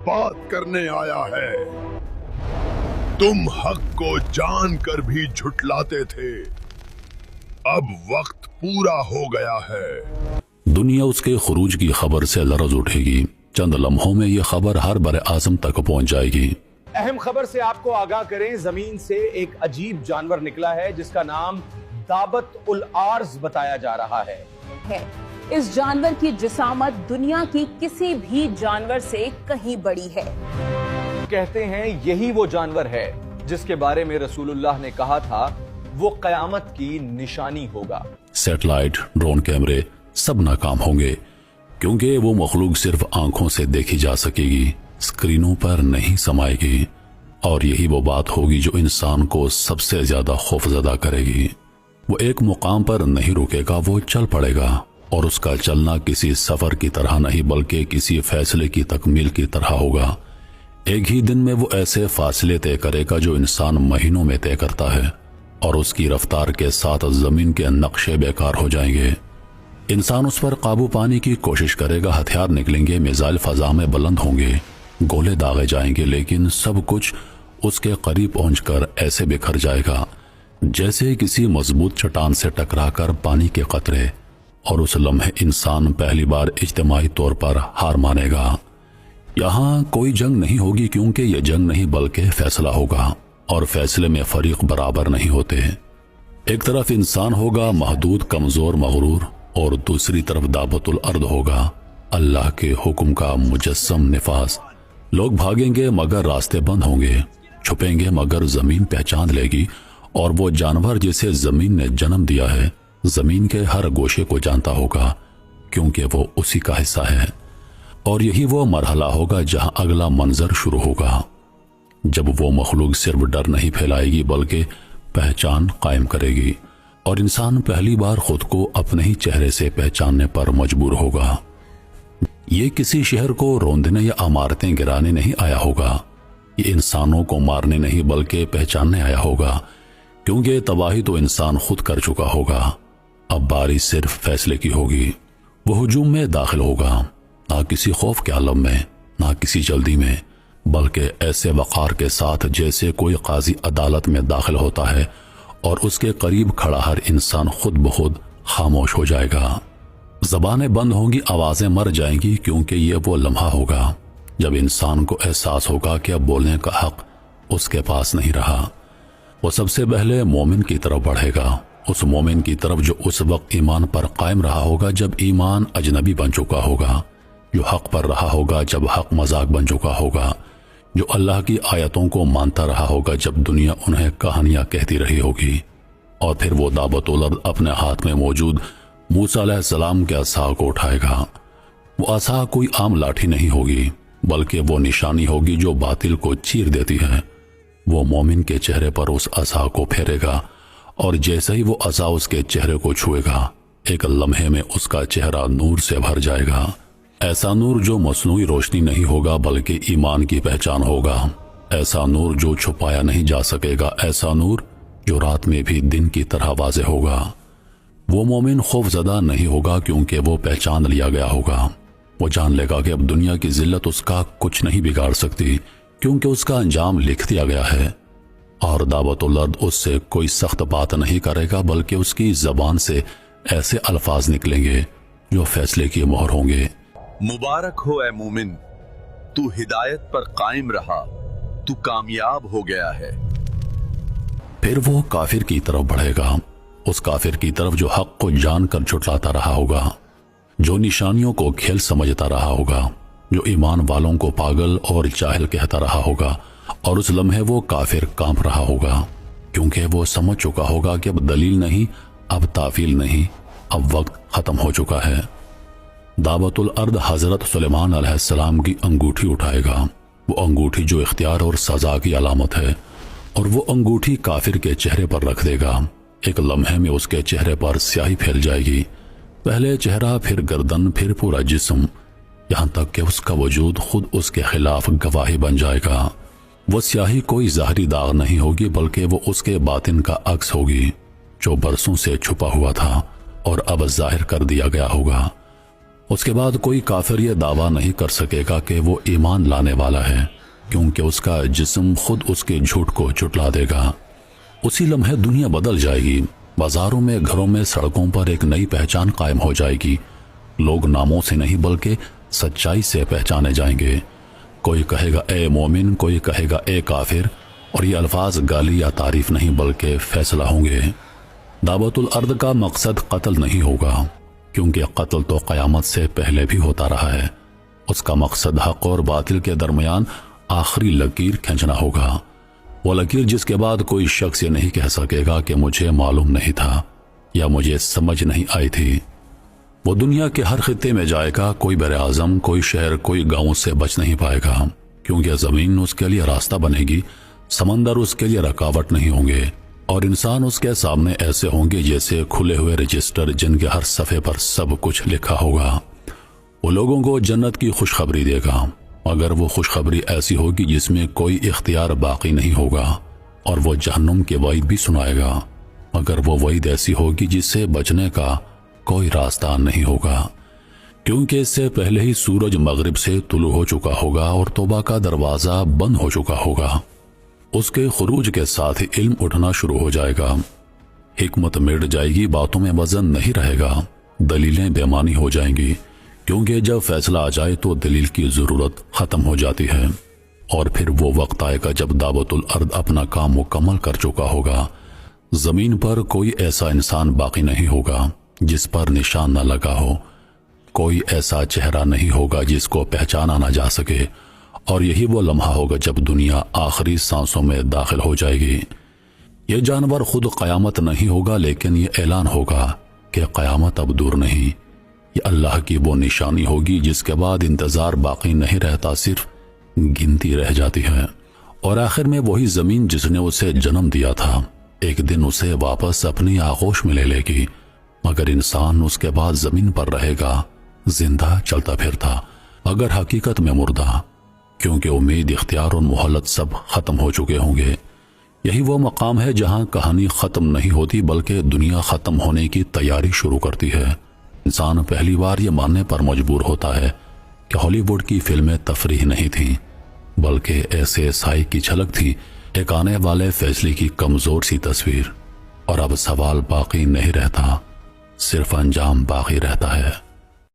बात करने आया है। तुम हक को जानकर भी झुठलाते थे, अब वक्त पूरा हो गया है। दुनिया उसके खुरूज की खबर से लरज उठेगी। चंद लम्हों में ये खबर हर बर आज़म तक पहुंच जाएगी। अहम खबर से आपको आगाह करें, जमीन से एक अजीब जानवर निकला है जिसका नाम दाबत उल आर्ज बताया जा रहा है। इस जानवर की जिसामत दुनिया की किसी भी जानवर से कहीं बड़ी है। कहते हैं यही वो जानवर है जिसके बारे में रसूलुल्लाह ने कहा था वो कयामत की निशानी होगा। सैटेलाइट, ड्रोन कैमरे सब नाकाम होंगे क्योंकि वो मखलूक सिर्फ आंखों से देखी जा सकेगी, स्क्रीनों पर नहीं समाएगी। और यही वो बात होगी जो इंसान को सबसे ज्यादा खौफजदा करेगी। वो एक मुकाम पर नहीं रुकेगा, वो चल पड़ेगा और उसका चलना किसी सफर की तरह नहीं बल्कि किसी फैसले की तकमील की तरह होगा। एक ही दिन में वो ऐसे फासले तय करेगा जो इंसान महीनों में तय करता है और उसकी रफ्तार के साथ जमीन के नक्शे बेकार हो जाएंगे। इंसान उस पर काबू पाने की कोशिश करेगा, हथियार निकलेंगे, मिसाइल फजा में बुलंद होंगे, गोले दागे जाएंगे, लेकिन सब कुछ उसके करीब पहुंचकर ऐसे बिखर जाएगा जैसे किसी मजबूत चट्टान से टकराकर पानी के कतरे। और उस लम्हे इंसान पहली बार इज्तिमाई तौर पर हार मानेगा। यहाँ कोई जंग नहीं होगी क्योंकि ये जंग नहीं बल्कि फैसला होगा और फैसले में फरीक बराबर नहीं होते। एक तरफ इंसान होगा महदूद, कमजोर, मगरूर, और दूसरी तरफ दाबतुल अर्द होगा अल्लाह के हुक्म का मुजस्सम निफाज। लोग भागेंगे मगर रास्ते बंद होंगे, छुपेंगे मगर जमीन पहचान लेगी। और वो जानवर जिसे जमीन ने जन्म दिया है जमीन के हर गोशे को जानता होगा क्योंकि वो उसी का हिस्सा है। और यही वो मरहला होगा जहां अगला मंजर शुरू होगा, जब वो मखलूक सिर्फ डर नहीं फैलाएगी बल्कि पहचान कायम करेगी। और इंसान पहली बार खुद को अपने ही चेहरे से पहचानने पर मजबूर होगा। ये किसी शहर को रौंदने या इमारतें गिराने नहीं आया होगा, ये इंसानों को मारने नहीं बल्कि पहचानने आया होगा क्योंकि तबाही तो इंसान खुद कर चुका होगा। अब बारी सिर्फ फैसले की होगी। वो हुजूम में दाखिल होगा, ना किसी खौफ के आलम में, ना किसी जल्दी में, बल्कि ऐसे वक़ार के साथ जैसे कोई काजी अदालत में दाखिल होता है और उसके करीब खड़ा हर इंसान खुद ब खुद खामोश हो जाएगा। ज़बानें बंद होंगी, आवाज़ें मर जाएंगी क्योंकि ये वो लम्हा होगा जब इंसान को एहसास होगा कि अब बोलने का हक उसके पास नहीं रहा। वो सबसे पहले मोमिन की तरफ बढ़ेगा, उस मोमिन की तरफ जो उस वक्त ईमान पर कायम रहा होगा जब ईमान अजनबी बन चुका होगा, जो हक पर रहा होगा जब हक मजाक बन चुका होगा, जो अल्लाह की आयतों को मानता रहा होगा जब दुनिया उन्हें कहानियां कहती रही होगी। और फिर वो दाबतुल अर्द अपने हाथ में मौजूद मूसा अलैहिस्सलाम के असा को उठाएगा। वो असा कोई आम लाठी नहीं होगी बल्कि वो निशानी होगी जो बातिल को चीर देती है। वो मोमिन के चेहरे पर उस असा को फेरेगा और जैसे ही वो असा उसके चेहरे को छुएगा एक लम्हे में उसका चेहरा नूर से भर जाएगा। ऐसा नूर जो मसनूई रोशनी नहीं होगा बल्कि ईमान की पहचान होगा। ऐसा नूर जो छुपाया नहीं जा सकेगा, ऐसा नूर जो रात में भी दिन की तरह वाज़े होगा। वो मोमिन खौफजदा नहीं होगा क्योंकि वो पहचान लिया गया होगा। वो जान लेगा कि अब दुनिया की जिल्लत उसका कुछ नहीं बिगाड़ सकती क्योंकि उसका अंजाम लिख दिया गया है। और दावतुल अर्द उससे कोई सख्त बात नहीं करेगा बल्कि उसकी जबान से ऐसे अल्फाज निकलेंगे जो फैसले की मोहर होंगे। मुबारक हो ए मोमिन, तू हिदायत पर कायम रहा, तू कामयाब हो गया है। फिर वो काफिर की तरफ बढ़ेगा, उस काफिर की तरफ जो हक को जानकर झुठलाता रहा होगा, जो निशानियों को खेल समझता रहा होगा, जो ईमान वालों को पागल और जाहिल कहता रहा होगा। और उस लम्हे वो काफिर कांप रहा होगा क्योंकि वो समझ चुका होगा कि अब दलील नहीं, अब ताफील नहीं, अब वक्त खत्म हो चुका है। दावतुल अर्द हजरत सुलेमान अलैहिस्सलाम की अंगूठी उठाएगा, वो अंगूठी जो इख्तियार और सजा की अलामत है, और वो अंगूठी काफिर के चेहरे पर रख देगा। एक लम्हे में उसके चेहरे पर स्याही फैल जाएगी, पहले चेहरा, फिर गर्दन, फिर पूरा जिस्म, यहां तक कि उसका वजूद खुद उसके खिलाफ गवाही बन जाएगा। वो स्याही कोई ज़ाहरी दाग नहीं होगी बल्कि वो उसके बातिन का अक्स होगी जो बरसों से छुपा हुआ था और अब जाहिर कर दिया गया होगा। اس کے بعد کوئی کافر یہ دعویٰ نہیں کر سکے گا کہ وہ ایمان لانے والا ہے، کیونکہ اس کا جسم خود اس کے جھوٹ کو جھٹلا دے گا۔ اسی لمحے دنیا بدل جائے گی، بازاروں میں، گھروں میں، سڑکوں پر ایک نئی پہچان قائم ہو جائے گی۔ لوگ ناموں سے نہیں بلکہ سچائی سے پہچانے جائیں گے۔ کوئی کہے گا اے مومن، کوئی کہے گا اے کافر، اور یہ الفاظ گالی یا تعریف نہیں بلکہ فیصلہ ہوں گے۔ دعوت الارض کا مقصد قتل نہیں ہوگا، کیونکہ قتل تو قیامت سے پہلے بھی ہوتا رہا ہے۔ اس کا مقصد حق اور باطل کے درمیان آخری لکیر کھینچنا ہوگا، وہ لکیر جس کے بعد کوئی شخص یہ نہیں کہہ سکے گا کہ مجھے معلوم نہیں تھا یا مجھے سمجھ نہیں آئی تھی۔ وہ دنیا کے ہر خطے میں جائے گا، کوئی بر اعظم، کوئی شہر، کوئی گاؤں سے بچ نہیں پائے گا، کیونکہ زمین اس کے لیے راستہ بنے گی، سمندر اس کے لیے رکاوٹ نہیں ہوں گے، اور انسان اس کے سامنے ایسے ہوں گے جیسے کھلے ہوئے رجسٹر جن کے ہر صفحے پر سب کچھ لکھا ہوگا۔ وہ لوگوں کو جنت کی خوشخبری دے گا، مگر وہ خوشخبری ایسی ہوگی جس میں کوئی اختیار باقی نہیں ہوگا، اور وہ جہنم کے وعید بھی سنائے گا، مگر وہ وعید ایسی ہوگی جس سے بچنے کا کوئی راستہ نہیں ہوگا، کیونکہ اس سے پہلے ہی سورج مغرب سے طلوع ہو چکا ہوگا اور توبہ کا دروازہ بند ہو چکا ہوگا۔ اس کے خروج کے ساتھ ہی علم اٹھنا شروع ہو جائے گا، حکمت مٹ جائے گی، باتوں میں وزن نہیں رہے گا، دلیلیں بے معنی ہو جائیں گی، کیونکہ جب فیصلہ آ جائے تو دلیل کی ضرورت ختم ہو جاتی ہے۔ اور پھر وہ وقت آئے گا جب دعوت الارض اپنا کام مکمل کر چکا ہوگا، زمین پر کوئی ایسا انسان باقی نہیں ہوگا جس پر نشان نہ لگا ہو، کوئی ایسا چہرہ نہیں ہوگا جس کو پہچانا نہ جا سکے، اور یہی وہ لمحہ ہوگا جب دنیا آخری سانسوں میں داخل ہو جائے گی۔ یہ جانور خود قیامت نہیں ہوگا، لیکن یہ اعلان ہوگا کہ قیامت اب دور نہیں۔ یہ اللہ کی وہ نشانی ہوگی جس کے بعد انتظار باقی نہیں رہتا، صرف گنتی رہ جاتی ہے۔ اور آخر میں وہی زمین جس نے اسے جنم دیا تھا ایک دن اسے واپس اپنی آغوش میں لے لے گی، مگر انسان اس کے بعد زمین پر رہے گا، زندہ چلتا پھرتا، اگر حقیقت میں مردہ، کیونکہ امید، اختیار اور مہلت سب ختم ہو چکے ہوں گے۔ یہی وہ مقام ہے جہاں کہانی ختم نہیں ہوتی بلکہ دنیا ختم ہونے کی تیاری شروع کرتی ہے۔ انسان پہلی بار یہ ماننے پر مجبور ہوتا ہے کہ ہالی ووڈ کی فلمیں تفریح نہیں تھیں بلکہ ایسے سائی کی جھلک تھی، ایک آنے والے فیصلے کی کمزور سی تصویر۔ اور اب سوال باقی نہیں رہتا، صرف انجام باقی رہتا ہے۔